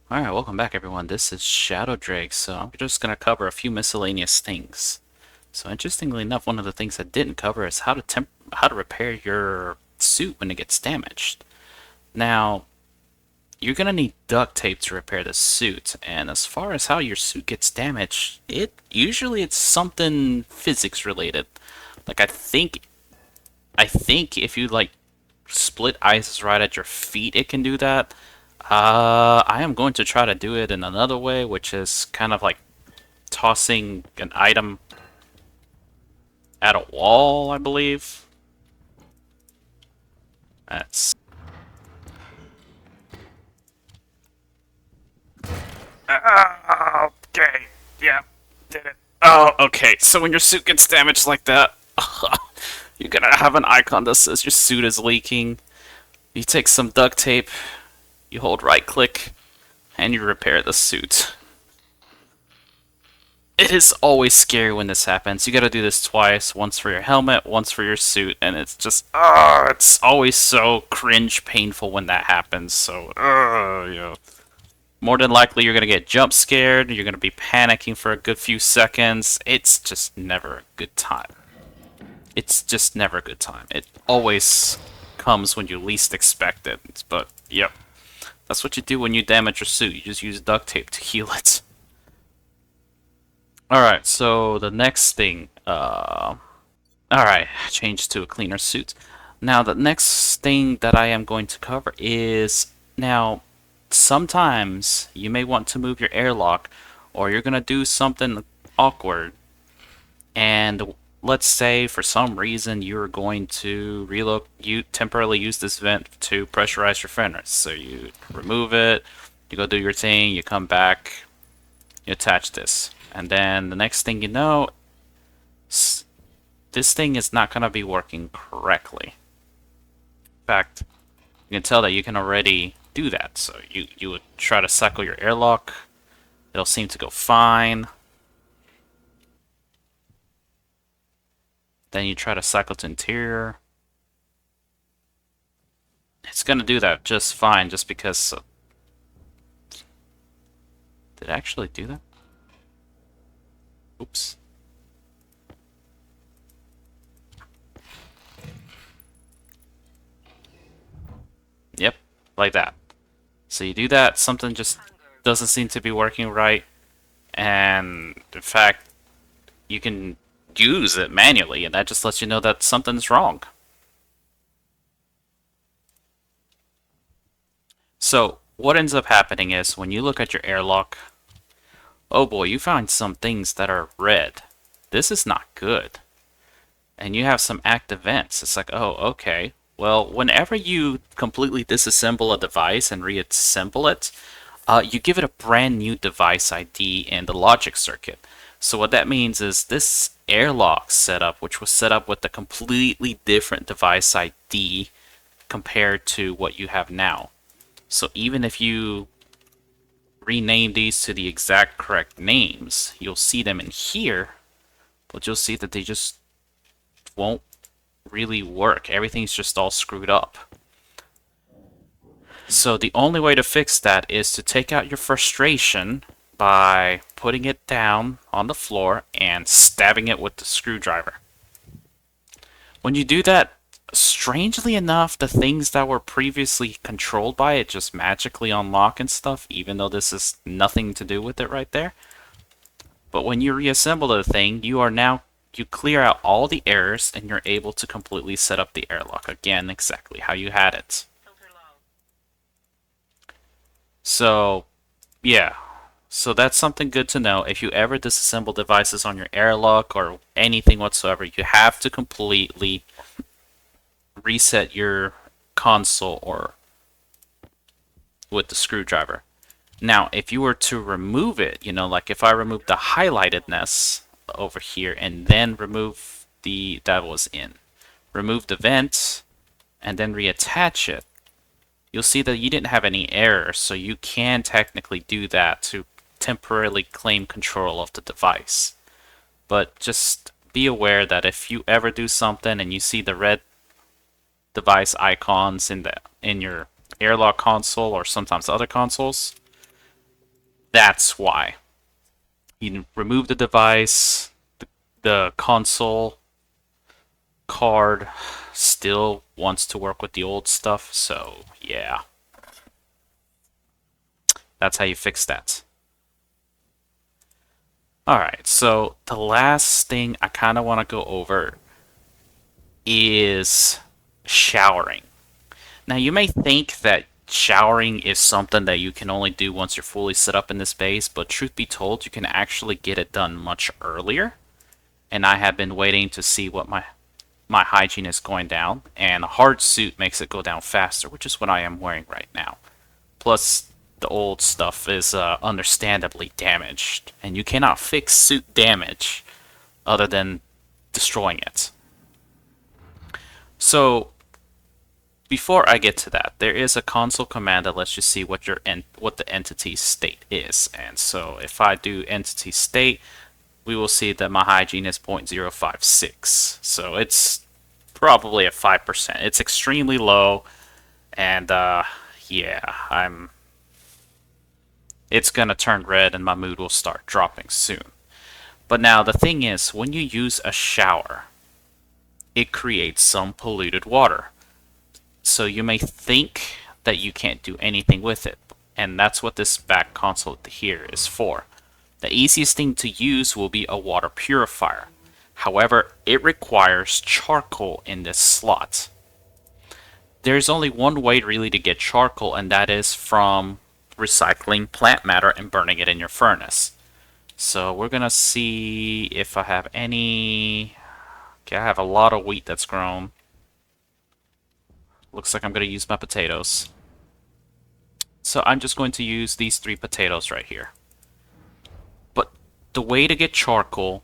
Alright, welcome back everyone. This is Shadow Drake, so I'm just going to cover a few miscellaneous things. So interestingly enough, one of the things I didn't cover is how to repair your suit when it gets damaged. Now, you're going to need duct tape to repair the suit, and as far as how your suit gets damaged, it's something physics related. Like I think if you like split ice right at your feet, it can do that. I am going to try to do it in another way, which is kind of like tossing an item at a wall, I believe. That's... okay, yeah, did it. Oh, okay, so when your suit gets damaged like that, you're gonna have an icon that says your suit is leaking. You take some duct tape, you hold right click, and you repair the suit. It is always scary when this happens. You gotta do this twice, once for your helmet, once for your suit, and it's just, it's always so cringe painful when that happens, so, yeah. More than likely you're gonna get jump scared, you're gonna be panicking for a good few seconds. It's just never a good time. It's just never a good time. It always comes when you least expect it, but, yep. That's what you do when you damage your suit. You just use duct tape to heal it. Alright, so the next thing, alright, change to a cleaner suit. Now, the next thing that I am going to cover is, now, sometimes you may want to move your airlock, or you're going to do something awkward, and let's say for some reason you're going to temporarily use this vent to pressurize your furnace. So you remove it, you go do your thing, you come back, you attach this. And then the next thing you know, this thing is not going to be working correctly. In fact, you can tell that you can already do that. So you would try to cycle your airlock. It'll seem to go fine. Then you try to cycle to interior. It's going to do that just fine just because... did it actually do that? Oops. Yep, like that. So you do that, something just doesn't seem to be working right, and in fact, you can use it manually, and that just lets you know that something's wrong. So what ends up happening is when you look at your airlock, oh boy, you find some things that are red. This is not good. And you have some active vents. It's like, oh, okay. Well, whenever you completely disassemble a device and reassemble it, you give it a brand new device ID in the logic circuit. So what that means is this airlock setup, which was set up with a completely different device ID compared to what you have now. So even if you rename these to the exact correct names, you'll see them in here, but you'll see that they just won't really work. Everything's just all screwed up. So the only way to fix that is to take out your frustration by putting it down on the floor and stabbing it with the screwdriver. When you do that, strangely enough, the things that were previously controlled by it just magically unlock and stuff, even though this is nothing to do with it right there. But when you reassemble the thing, you clear out all the errors and you're able to completely set up the airlock again exactly how you had it. So, yeah. So that's something good to know. If you ever disassemble devices on your airlock or anything whatsoever, you have to completely reset your console or with the screwdriver. Now, if you were to remove it, like if I remove the highlightedness over here and then remove remove the vent and then reattach it, you'll see that you didn't have any errors, so you can technically do that to temporarily claim control of the device. But just be aware that if you ever do something and you see the red device icons in your airlock console or sometimes other consoles, That's why. You remove the device, the console card still wants to work with the old stuff, so yeah. That's how you fix that. Alright, so the last thing I kind of want to go over is showering. Now, you may think that showering is something that you can only do once you're fully set up in this base, but truth be told, you can actually get it done much earlier. And I have been waiting to see what my hygiene is going down, and a hard suit makes it go down faster, which is what I am wearing right now. Plus, the old stuff is understandably damaged, and you cannot fix suit damage other than destroying it. So, before I get to that, there is a console command that lets you see what what the entity state is. And so if I do entity state, we will see that my hygiene is 0.056. So it's probably at 5%. It's extremely low, and yeah, it's gonna turn red and my mood will start dropping soon. But now the thing is, when you use a shower, it creates some polluted water. So you may think that you can't do anything with it, and that's what this back console here is for. The easiest thing to use will be a water purifier. However, it requires charcoal in this slot. There's only one way really to get charcoal, and that is from recycling plant matter and burning it in your furnace. So we're gonna see if I have any. Okay, I have a lot of wheat that's grown. Looks like I'm going to use my potatoes. So I'm just going to use these 3 potatoes right here. But the way to get charcoal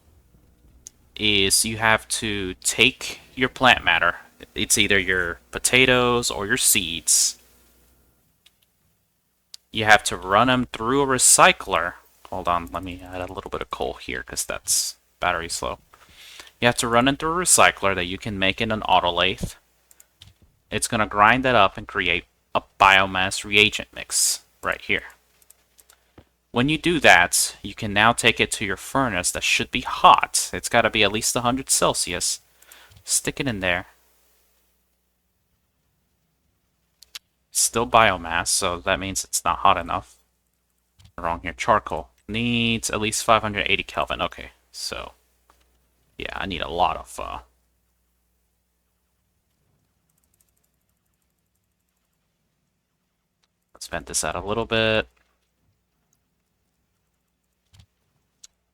is you have to take your plant matter. It's either your potatoes or your seeds. You have to run them through a recycler. Hold on, let me add a little bit of coal here because that's battery slow. You have to run them through a recycler that you can make in an auto lathe. It's going to grind that up and create a biomass reagent mix right here. When you do that, you can now take it to your furnace that should be hot. It's got to be at least 100 Celsius. Stick it in there. Still biomass, so that means it's not hot enough. Wrong here. Charcoal. Needs at least 580 Kelvin. Okay, so yeah, I need a lot of let's vent this out a little bit.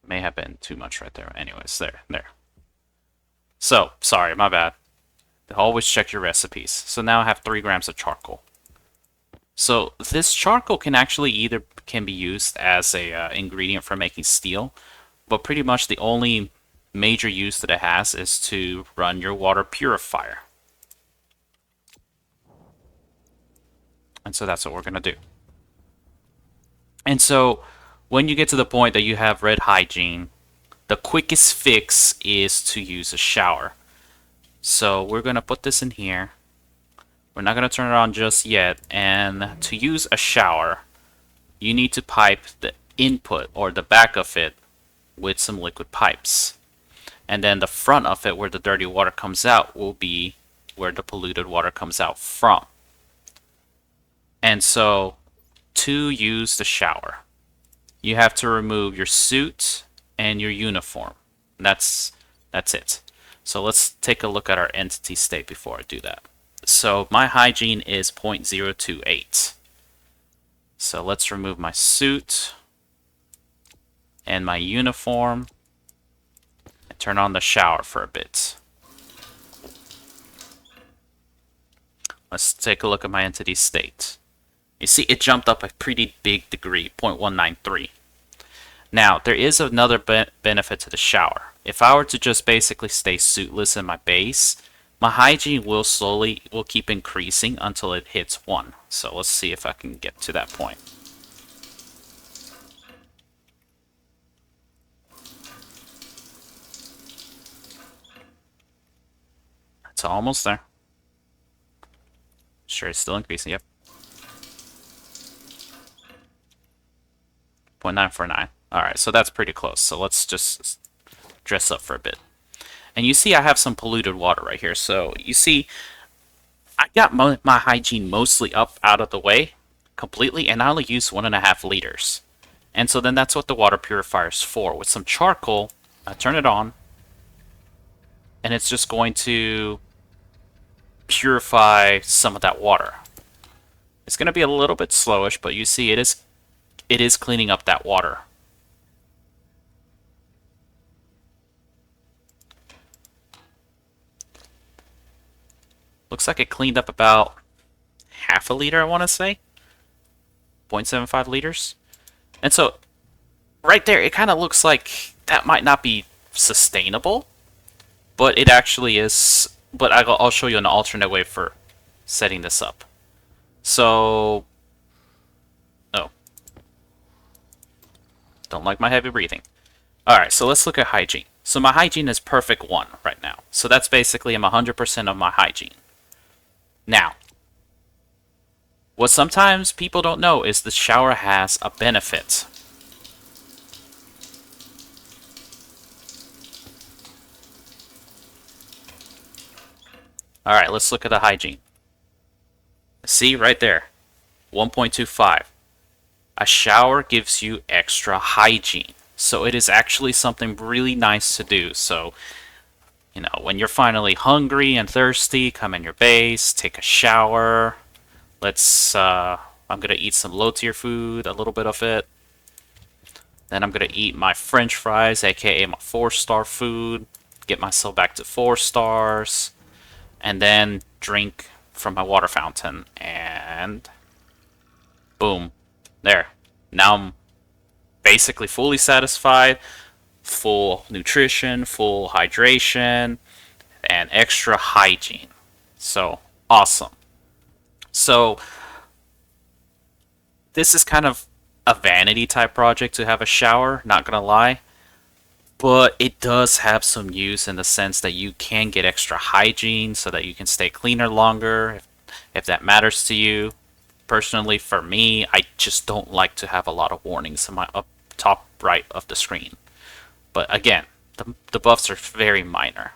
May have been too much right there. Anyways, there. So, sorry, my bad. Always check your recipes. So now I have 3 grams of charcoal. So this charcoal can actually either be used as a ingredient for making steel, but pretty much the only major use that it has is to run your water purifier. And so that's what we're going to do. And so when you get to the point that you have red hygiene, the quickest fix is to use a shower. So we're going to put this in here. We're not going to turn it on just yet. And to use a shower, you need to pipe the input or the back of it with some liquid pipes. And then the front of it, where the dirty water comes out, will be where the polluted water comes out from. And so to use the shower, you have to remove your suit and your uniform. That's it. So let's take a look at our entity state before I do that. So my hygiene is 0.028. So let's remove my suit and my uniform and turn on the shower for a bit. Let's take a look at my entity state. You see, it jumped up a pretty big degree, 0.193. Now, there is another benefit to the shower. If I were to just basically stay suitless in my base, my hygiene will keep increasing until it hits 1. So let's see if I can get to that point. It's almost there. Sure, it's still increasing, yep. 0.949. Alright, so that's pretty close. So let's just dress up for a bit. And you see I have some polluted water right here. So you see I got my hygiene mostly up out of the way completely, and I only use 1.5 liters. And so then that's what the water purifier is for. With some charcoal, I turn it on, and it's just going to purify some of that water. It's going to be a little bit slowish, but you see it is cleaning up that water. Looks like it cleaned up about half a liter, I want to say. 0.75 liters. And so, right there, it kind of looks like that might not be sustainable, but it actually is. But I'll show you an alternate way for setting this up. So, oh, don't like my heavy breathing. Alright, so let's look at hygiene. So my hygiene is perfect 1 right now. So that's basically I'm 100% of my hygiene. Now, what sometimes people don't know is the shower has a benefit. Alright, let's look at the hygiene. See right there, 1.25. A shower gives you extra hygiene. So it is actually something really nice to do. So, you know, when you're finally hungry and thirsty, come in your base, take a shower. I'm going to eat some low-tier food, a little bit of it. Then I'm going to eat my French fries, aka my 4-star food. Get myself back to 4 stars. And then drink from my water fountain. And boom. There. Now I'm basically fully satisfied. Full nutrition, full hydration, and extra hygiene. So, awesome. So, this is kind of a vanity type project to have a shower, not gonna lie. But it does have some use in the sense that you can get extra hygiene so that you can stay cleaner longer, if that matters to you. Personally, for me, I just don't like to have a lot of warnings in my up top right of the screen. But again, the buffs are very minor.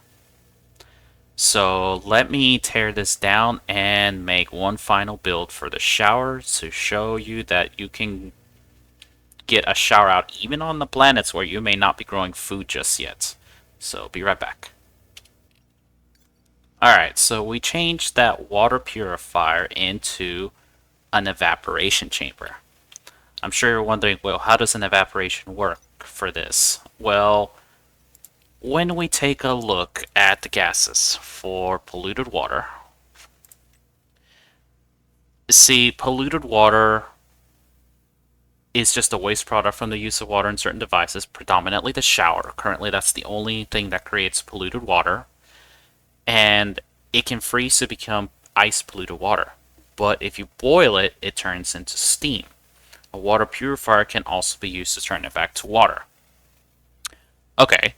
So let me tear this down and make one final build for the shower to show you that you can get a shower out even on the planets where you may not be growing food just yet. So be right back. Alright, so we changed that water purifier into an evaporation chamber. I'm sure you're wondering, well, how does an evaporation work for this? Well, when we take a look at the gases for polluted water, see, polluted water is just a waste product from the use of water in certain devices, predominantly the shower. Currently, that's the only thing that creates polluted water. And it can freeze to become ice polluted water. But if you boil it, it turns into steam. A water purifier can also be used to turn it back to water. Okay,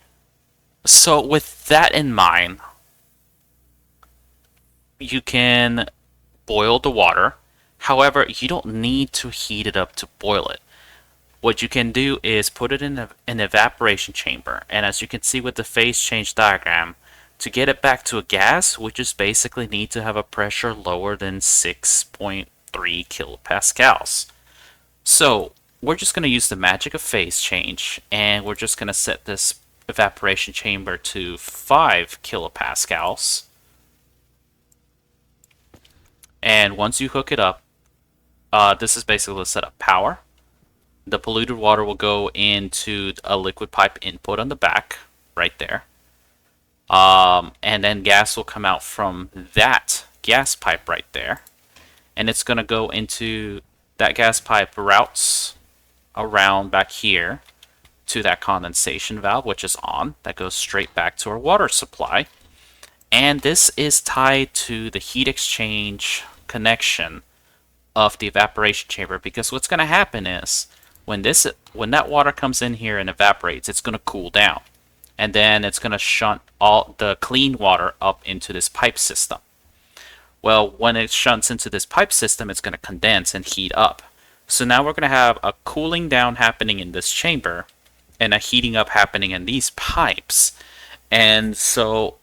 so with that in mind, you can boil the water. However, you don't need to heat it up to boil it. What you can do is put it in an evaporation chamber. And as you can see with the phase change diagram, to get it back to a gas, we just basically need to have a pressure lower than 6.3 kilopascals. So we're just going to use the magic of phase change, and we're just going to set this evaporation chamber to 5 kilopascals. And once you hook it up, this is basically to set up power. The polluted water will go into a liquid pipe input on the back, right there. And then gas will come out from that gas pipe right there. And it's going to go into that gas pipe routes around back here to that condensation valve, which is on. That goes straight back to our water supply. And this is tied to the heat exchange connection of the evaporation chamber, because what's going to happen is when that water comes in here and evaporates, it's going to cool down. And then it's going to shunt all the clean water up into this pipe system. Well, when it shunts into this pipe system, it's going to condense and heat up. So now we're going to have a cooling down happening in this chamber and a heating up happening in these pipes. And so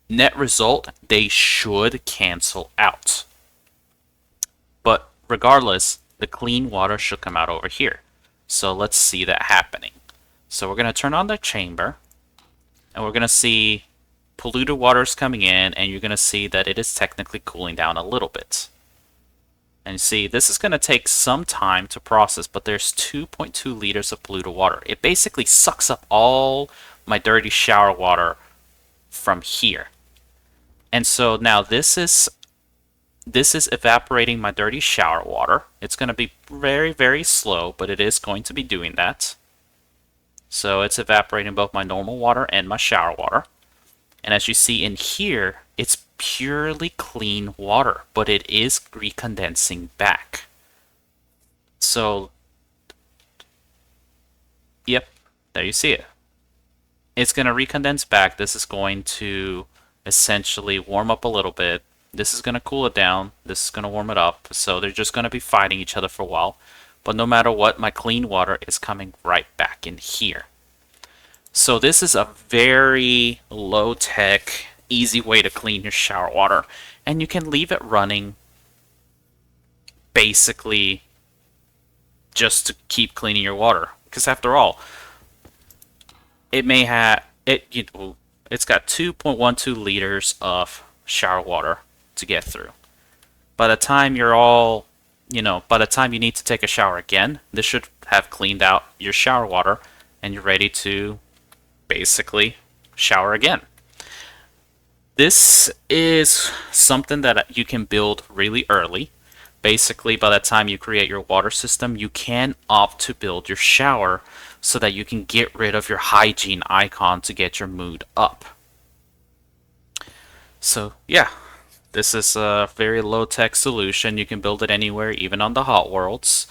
net result, they should cancel out. But regardless, the clean water should come out over here. So let's see that happening. So we're going to turn on the chamber, and we're going to see polluted water is coming in, and you're going to see that it is technically cooling down a little bit. And see, this is going to take some time to process, but there's 2.2 liters of polluted water. It basically sucks up all my dirty shower water from here. And so now this is evaporating my dirty shower water. It's going to be very, very slow, but it is going to be doing that. So it's evaporating both my normal water and my shower water. And as you see in here, it's purely clean water, but it is recondensing back. So, yep, there you see it. It's going to recondense back. This is going to essentially warm up a little bit. This is going to cool it down. This is going to warm it up. So they're just going to be fighting each other for a while. But no matter what, my clean water is coming right back in here. So this is a very low-tech, easy way to clean your shower water. And you can leave it running basically just to keep cleaning your water. Because after all, it may have it's got 2.12 liters of shower water to get through. By the time you're all, by the time you need to take a shower again, this should have cleaned out your shower water and you're ready to basically shower again. This is something that you can build really early. Basically, by the time you create your water system, you can opt to build your shower so that you can get rid of your hygiene icon to get your mood up. So yeah, this is a very low-tech solution. You can build it anywhere, even on the hot worlds.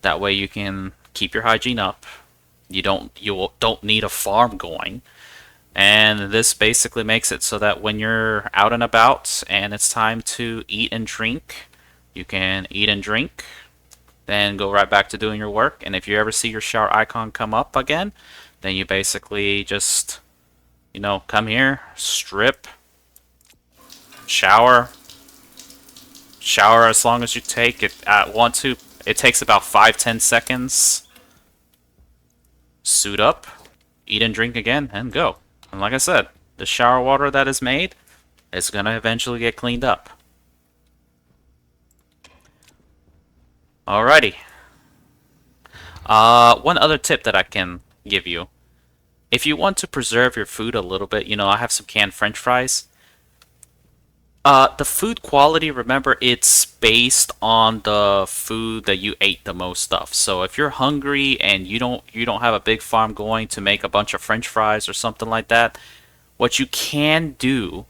That way you can keep your hygiene up. You don't need a farm going. And this basically makes it so that when you're out and about and it's time to eat and drink, you can eat and drink, then go right back to doing your work. And if you ever see your shower icon come up again, then you basically just, come here, strip, shower as long as you take it. It takes about 5-10 seconds. Suit up, eat and drink again, and go. And like I said, the shower water that is made is going to eventually get cleaned up. Alrighty. One other tip that I can give you. If you want to preserve your food a little bit, I have some canned French fries. The food quality, remember, it's based on the food that you ate the most of. So if you're hungry and you don't have a big farm going to make a bunch of French fries or something like that, what you can do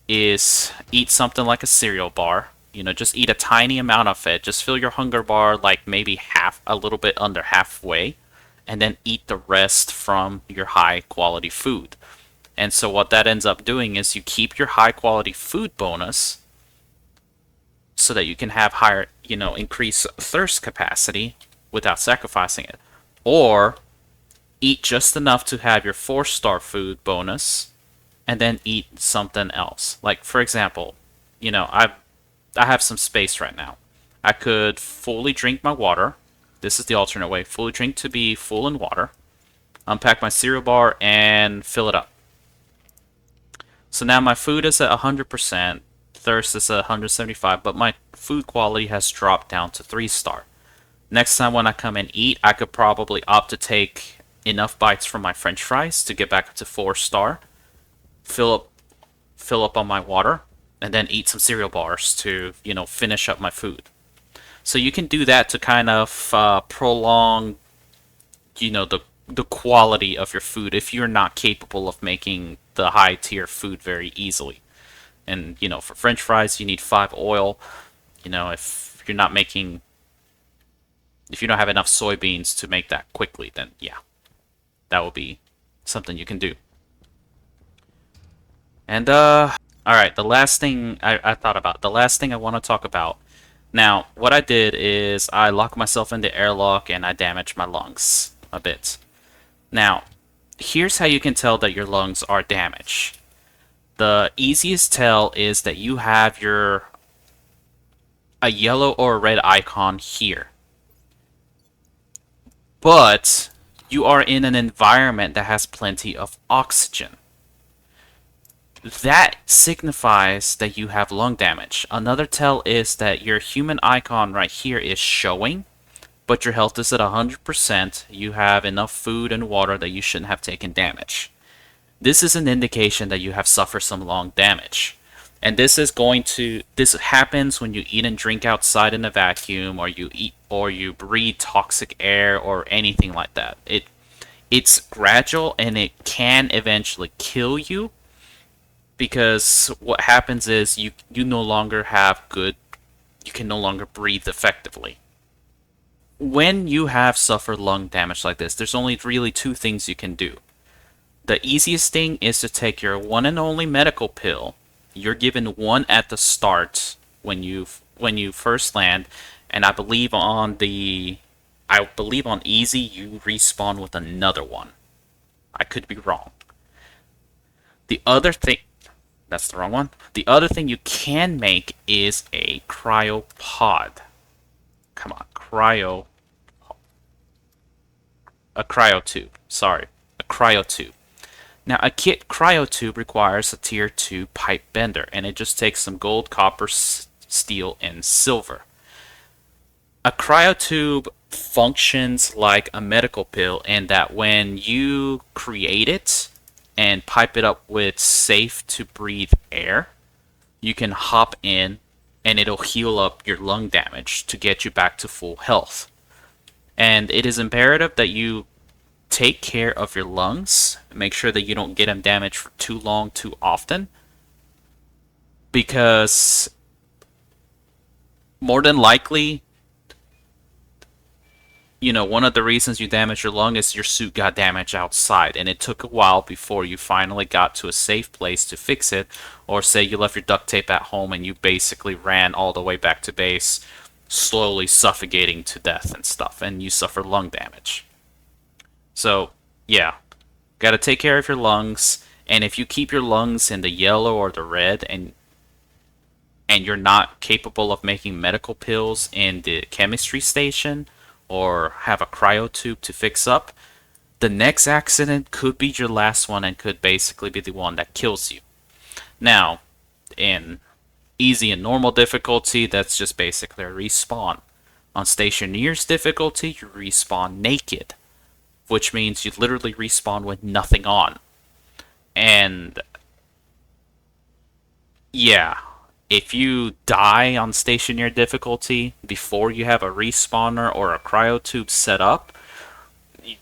is eat something like a cereal bar. Just eat a tiny amount of it. Just fill your hunger bar like maybe a little bit under halfway, and then eat the rest from your high quality food. And so what that ends up doing is you keep your high quality food bonus so that you can have higher, increase thirst capacity without sacrificing it. Or eat just enough to have your 4-star food bonus and then eat something else. Like, for example, I have some space right now. I could fully drink my water. This is the alternate way. Fully drink to be full in water. Unpack my cereal bar and fill it up. So now my food is at 100%, thirst is at 175, but my food quality has dropped down to 3-star. Next time when I come and eat, I could probably opt to take enough bites from my French fries to get back up to 4-star, fill up on my water, and then eat some cereal bars to, finish up my food. So you can do that to kind of prolong, the quality of your food if you're not capable of making the high tier food very easily. And for French fries you need 5 oil. If you don't have enough soybeans to make that quickly, then yeah, that will be something you can do. And alright, the last thing I thought about, the last thing I want to talk about Now, what I did is I locked myself in the airlock and I damaged my lungs a bit. Now, here's how you can tell that your lungs are damaged. The easiest tell is that you have a yellow or a red icon here. But you are in an environment that has plenty of oxygen. That signifies that you have lung damage. Another tell is that your human icon right here is showing, but your health is at 100%. You have enough food and water that you shouldn't have taken damage. This is an indication that you have suffered some lung damage. And this happens when you eat and drink outside in a vacuum, or you breathe toxic air or anything like that. It's gradual and it can eventually kill you, because what happens is you no longer have you can no longer breathe effectively. When you have suffered lung damage like this, there's only really two things you can do. The easiest thing is to take your one and only medical pill. You're given one at the start when you first land, and I believe on easy you respawn with another one. I could be wrong. The other thing That's the wrong one. The other thing you can make is a cryopod. Come on, a cryotube. Sorry, a cryotube. Now, a kit cryotube requires a tier 2 pipe bender, and it just takes some gold, copper, steel, and silver. A cryotube functions like a medical pill in that when you create it and pipe it up with safe to breathe air, you can hop in and it'll heal up your lung damage to get you back to full health. And it is imperative that you take care of your lungs. Make sure that you don't get them damaged for too long, too often. Because more than likely, one of the reasons you damage your lung is your suit got damaged outside, and it took a while before you finally got to a safe place to fix it, or say you left your duct tape at home and you basically ran all the way back to base, slowly suffocating to death and stuff, and you suffer lung damage. So, yeah, gotta take care of your lungs, and if you keep your lungs in the yellow or the red, and you're not capable of making medical pills in the chemistry station, or have a cryotube to fix up, the next accident could be your last one and could basically be the one that kills you. Now, in easy and normal difficulty, that's just basically a respawn. On Stationeers difficulty, you respawn naked, which means you literally respawn with nothing on. And yeah, if you die on Stationeer difficulty before you have a respawner or a cryotube set up,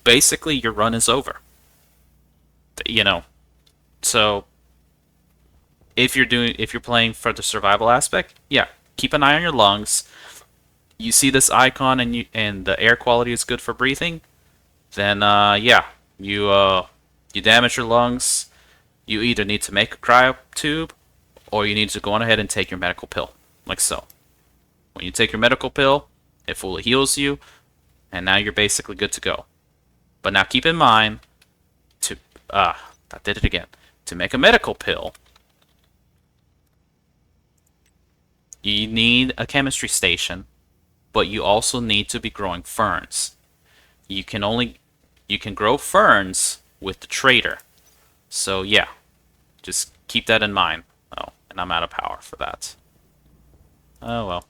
basically your run is over. So if you're playing for the survival aspect, yeah, keep an eye on your lungs. You see this icon and the air quality is good for breathing, then yeah, you damage your lungs. You either need to make a cryotube, or you need to go on ahead and take your medical pill, like so. When you take your medical pill, it fully heals you, and now you're basically good to go. But now keep in mind, I did it again. To make a medical pill, you need a chemistry station, but you also need to be growing ferns. You can grow ferns with the trader. So yeah, just keep that in mind. Oh, and I'm out of power for that. Oh well.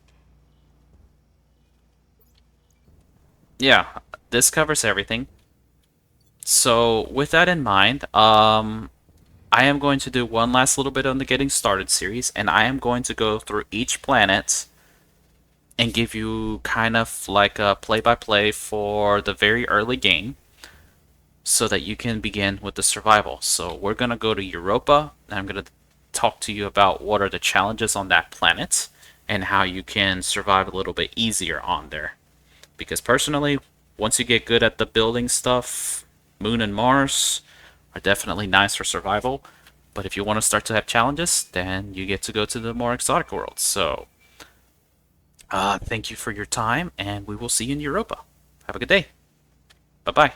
Yeah, this covers everything. So with that in mind, I am going to do one last little bit on the Getting Started series, and I am going to go through each planet and give you kind of like a play-by-play for the very early game, so that you can begin with the survival. So we're going to go to Europa, and I'm going to talk to you about what are the challenges on that planet and how you can survive a little bit easier on there. Because personally, once you get good at the building stuff, Moon and Mars are definitely nice for survival. But if you want to start to have challenges, then you get to go to the more exotic worlds. So Thank you for your time, and we will see you in Europa. Have a good day. Bye bye.